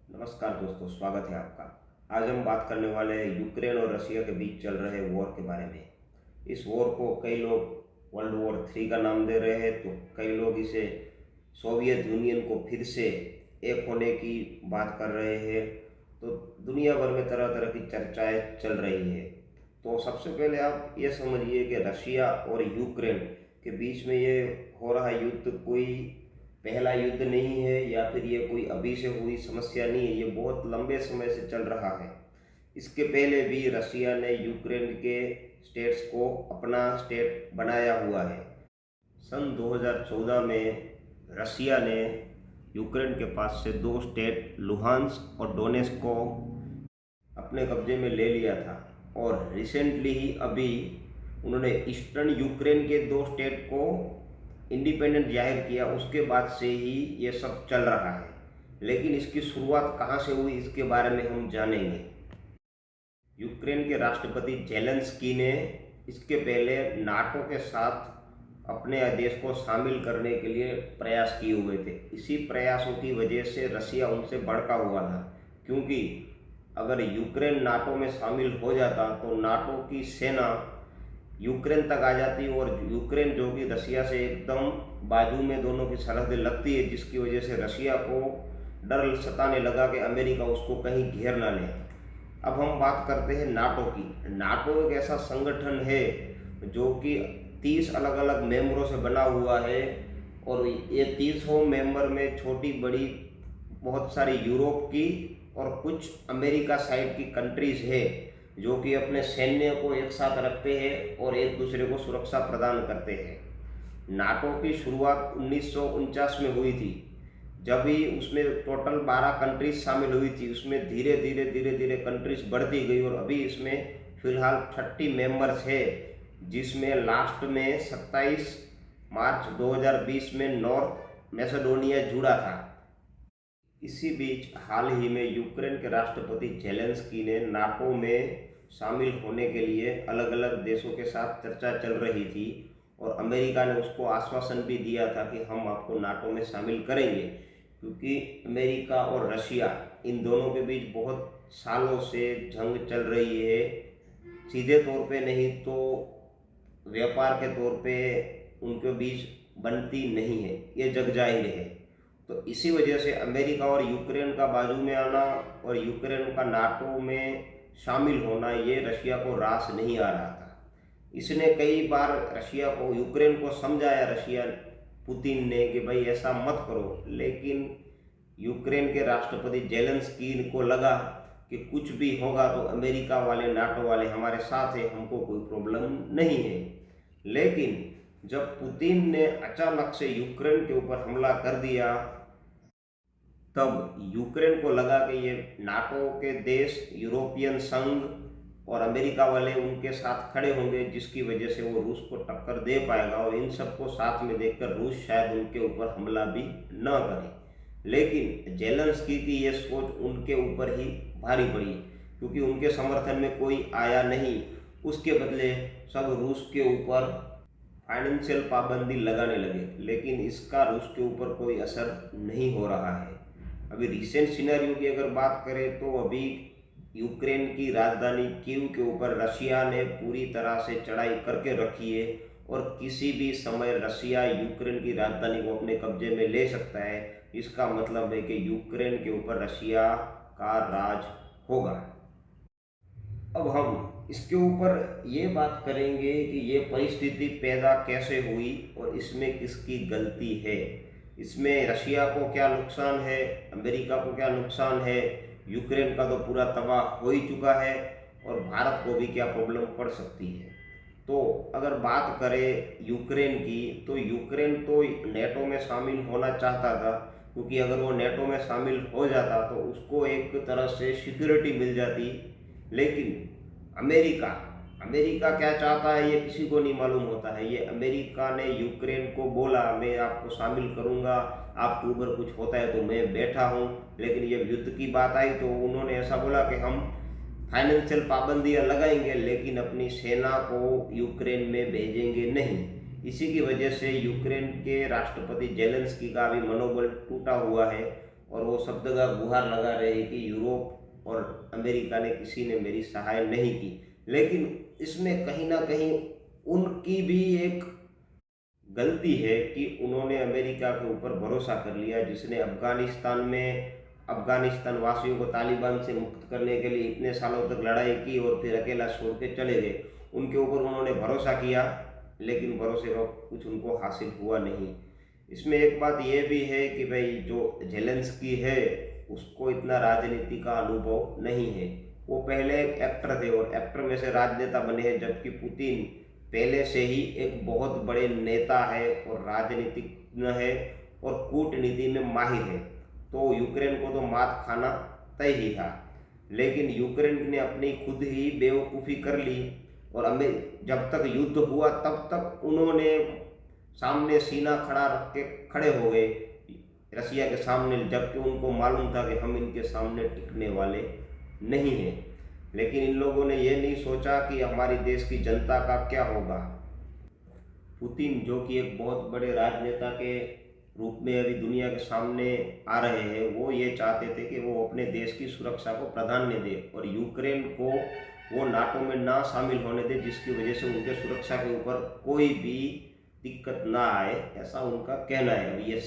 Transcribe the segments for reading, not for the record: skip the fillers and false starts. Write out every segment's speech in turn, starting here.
नमस्कार दोस्तों, स्वागत है आपका। आज हम बात करने वाले हैं यूक्रेन और रशिया के बीच चल रहे वॉर के बारे में। इस वॉर को कई लोग वर्ल्ड वॉर 3 का नाम दे रहे हैं, तो कई लोग इसे सोवियत यूनियन को फिर से एक होने की बात कर रहे हैं। तो दुनिया भर में तरह तरह की चर्चाएं चल रही है। तो सबसे पहले आप ये समझिए कि रशिया और यूक्रेन के बीच में ये हो रहा युद्ध कोई पहला युद्ध नहीं है या फिर ये कोई अभी से हुई समस्या नहीं है। ये बहुत लंबे समय से चल रहा है। इसके पहले भी रशिया ने यूक्रेन के स्टेट्स को अपना स्टेट बनाया हुआ है। सन 2014 में रशिया ने यूक्रेन के पास से 2 स्टेट लुहांस्क और डोनेस्क को अपने कब्जे में ले लिया था, और रिसेंटली ही अभी उन्होंने ईस्टर्न यूक्रेन के 2 स्टेट को इंडिपेंडेंट जाहिर किया। उसके बाद से ही ये सब चल रहा है। लेकिन इसकी शुरुआत कहाँ से हुई, इसके बारे में हम जानेंगे। यूक्रेन के राष्ट्रपति जेलेंस्की ने इसके पहले नाटो के साथ अपने देश को शामिल करने के लिए प्रयास किए हुए थे। इसी प्रयासों की वजह से रशिया उनसे भड़का हुआ था, क्योंकि अगर यूक्रेन नाटो में शामिल हो जाता तो नाटो की सेना यूक्रेन तक आ जाती, और यूक्रेन जो कि रशिया से एकदम बाजू में दोनों की सरहदें लगती है, जिसकी वजह से रशिया को डर सताने लगा कि अमेरिका उसको कहीं घेर ना ले। अब हम बात करते हैं नाटो की। नाटो एक ऐसा संगठन है जो कि 30 अलग अलग मेंबरों से बना हुआ है, और ये 30 मेंबर में छोटी बड़ी बहुत सारी यूरोप की और कुछ अमेरिका साइड की कंट्रीज है, जो कि अपने सैन्य को एक साथ रखते हैं और एक दूसरे को सुरक्षा प्रदान करते हैं। नाटो की शुरुआत 1949 में हुई थी, जब भी उसमें टोटल 12 कंट्रीज शामिल हुई थी। उसमें धीरे धीरे कंट्रीज बढ़ती गई, और अभी इसमें फिलहाल 30 मेंबर्स है, जिसमें लास्ट में 27 मार्च 2020 में नॉर्थ मैसेडोनिया जुड़ा था। इसी बीच हाल ही में यूक्रेन के राष्ट्रपति जेलेंस्की ने नाटो में शामिल होने के लिए अलग अलग देशों के साथ चर्चा चल रही थी, और अमेरिका ने उसको आश्वासन भी दिया था कि हम आपको नाटो में शामिल करेंगे, क्योंकि अमेरिका और रशिया इन दोनों के बीच बहुत सालों से जंग चल रही है। सीधे तौर पे नहीं तो व्यापार के तौर पे उनके बीच बनती नहीं है, ये जग जाहिर है। तो इसी वजह से अमेरिका और यूक्रेन का बाजू में आना और यूक्रेन का नाटो में शामिल होना, ये रशिया को रास नहीं आ रहा था। इसने कई बार रशिया को, यूक्रेन को समझाया, रशिया पुतिन ने, कि भाई ऐसा मत करो। लेकिन यूक्रेन के राष्ट्रपति जेलेंस्की को लगा कि कुछ भी होगा तो अमेरिका वाले, नाटो वाले हमारे साथ है, हमको कोई प्रॉब्लम नहीं है। लेकिन जब पुतिन ने अचानक से यूक्रेन के ऊपर हमला कर दिया, तब यूक्रेन को लगा कि ये नाटो के देश, यूरोपियन संघ और अमेरिका वाले उनके साथ खड़े होंगे, जिसकी वजह से वो रूस को टक्कर दे पाएगा, और इन सबको साथ में देखकर रूस शायद उनके ऊपर हमला भी न करे। लेकिन जेलेंस्की की ये सोच उनके ऊपर ही भारी पड़ी, क्योंकि उनके समर्थन में कोई आया नहीं। उसके बदले सब रूस के ऊपर फाइनेंशियल पाबंदी लगाने लगे, लेकिन इसका रूस के ऊपर कोई असर नहीं हो रहा है। अभी रिसेंट सिनेरियो की अगर बात करें तो अभी यूक्रेन की राजधानी कीव के ऊपर रशिया ने पूरी तरह से चढ़ाई करके रखी है, और किसी भी समय रशिया यूक्रेन की राजधानी को अपने कब्जे में ले सकता है। इसका मतलब है कि यूक्रेन के ऊपर रशिया का राज होगा। अब हम इसके ऊपर ये बात करेंगे कि ये परिस्थिति पैदा कैसे हुई और इसमें किसकी गलती है। इसमें रशिया को क्या नुकसान है, अमेरिका को क्या नुकसान है, यूक्रेन का तो पूरा तबाह हो ही चुका है, और भारत को भी क्या प्रॉब्लम पड़ सकती है। तो अगर बात करें यूक्रेन की, तो यूक्रेन तो नेटो में शामिल होना चाहता था, क्योंकि अगर वो नेटो में शामिल हो जाता तो उसको एक तरह से सिक्योरिटी मिल जाती। लेकिन अमेरिका अमेरिका क्या चाहता है ये किसी को नहीं मालूम होता है। ये अमेरिका ने यूक्रेन को बोला, मैं आपको शामिल करूंगा, आपके ऊपर कुछ होता है तो मैं बैठा हूं। लेकिन जब युद्ध की बात आई तो उन्होंने ऐसा बोला कि हम फाइनेंशियल पाबंदियां लगाएंगे, लेकिन अपनी सेना को यूक्रेन में भेजेंगे नहीं। इसी की वजह से यूक्रेन के राष्ट्रपति जेलेंस्की का भी मनोबल टूटा हुआ है, और वो सब जगह गुहार लगा रहे हैं कि यूरोप और अमेरिका ने किसी ने मेरी सहाय नहीं की। लेकिन इसमें कहीं ना कहीं उनकी भी एक गलती है कि उन्होंने अमेरिका के ऊपर भरोसा कर लिया, जिसने अफगानिस्तान में अफगानिस्तान वासियों को तालिबान से मुक्त करने के लिए इतने सालों तक लड़ाई की और फिर अकेला छोड़ के चले गए। उनके ऊपर उन्होंने भरोसा किया, लेकिन भरोसे का कुछ उनको हासिल हुआ नहीं। इसमें एक बात यह भी है कि भाई जो जेलेंस्की है उसको इतना राजनीति का अनुभव नहीं है। वो पहले एक एक्टर थे और एक्टर में से राजनेता बने हैं, जबकि पुतिन पहले से ही एक बहुत बड़े नेता है और राजनीतिज्ञ है और कूटनीति में माहिर है। तो यूक्रेन को तो मात खाना तय ही था, लेकिन यूक्रेन ने अपनी खुद ही बेवकूफ़ी कर ली और जब तक युद्ध हुआ तब तक उन्होंने सामने सीना खड़ा रख के खड़े हो गए रसिया के सामने, जबकि उनको मालूम था कि हम इनके सामने टिकने वाले नहीं हैं। लेकिन इन लोगों ने यह नहीं सोचा कि हमारी देश की जनता का क्या होगा। पुतिन जो कि एक बहुत बड़े राजनेता के रूप में अभी दुनिया के सामने आ रहे हैं, वो ये चाहते थे कि वो अपने देश की सुरक्षा को प्राधान्य दे और यूक्रेन को वो नाटो में ना शामिल होने दे, जिसकी वजह से उनके सुरक्षा के ऊपर कोई भी दिक्कत ना आए, ऐसा उनका कहना है। ये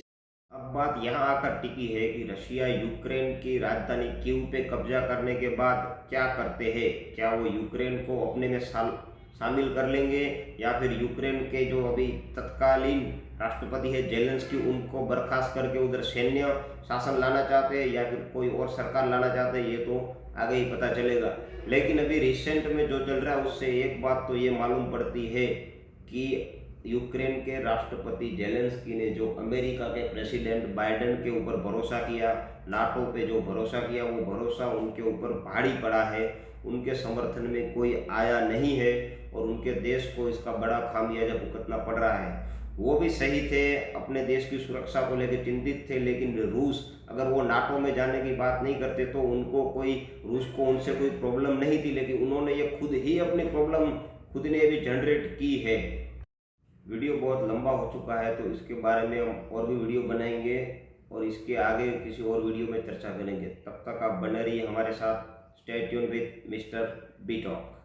अब बात यहाँ आकर टिकी है कि रशिया यूक्रेन की राजधानी कीव पे कब्जा करने के बाद क्या करते हैं। क्या वो यूक्रेन को अपने में शामिल कर लेंगे, या फिर यूक्रेन के जो अभी तत्कालीन राष्ट्रपति है जेलेंस्की उनको बर्खास्त करके उधर सैन्य शासन लाना चाहते हैं, या फिर कोई और सरकार लाना चाहते हैं, ये तो आगे ही पता चलेगा। लेकिन अभी रिसेंट में जो चल रहा है उससे एक बात तो ये मालूम पड़ती है कि यूक्रेन के राष्ट्रपति जेलेंस्की ने जो अमेरिका के प्रेसिडेंट बाइडेन के ऊपर भरोसा किया, नाटो पे जो भरोसा किया, वो भरोसा उनके ऊपर भारी पड़ा है। उनके समर्थन में कोई आया नहीं है और उनके देश को इसका बड़ा खामियाजा भुगतना पड़ रहा है। वो भी सही थे, अपने देश की सुरक्षा को लेकर चिंतित थे, लेकिन रूस अगर वो नाटो में जाने की बात नहीं करते तो रूस को उनसे कोई प्रॉब्लम नहीं थी, लेकिन उन्होंने ये खुद ही अपनी प्रॉब्लम खुद ने अभी जनरेट की है। वीडियो बहुत लंबा हो चुका है, तो इसके बारे में हम और भी वीडियो बनाएंगे और इसके आगे किसी और वीडियो में चर्चा करेंगे। तब तक आप बने रहिए हमारे साथ। Stay tune with mister be talk.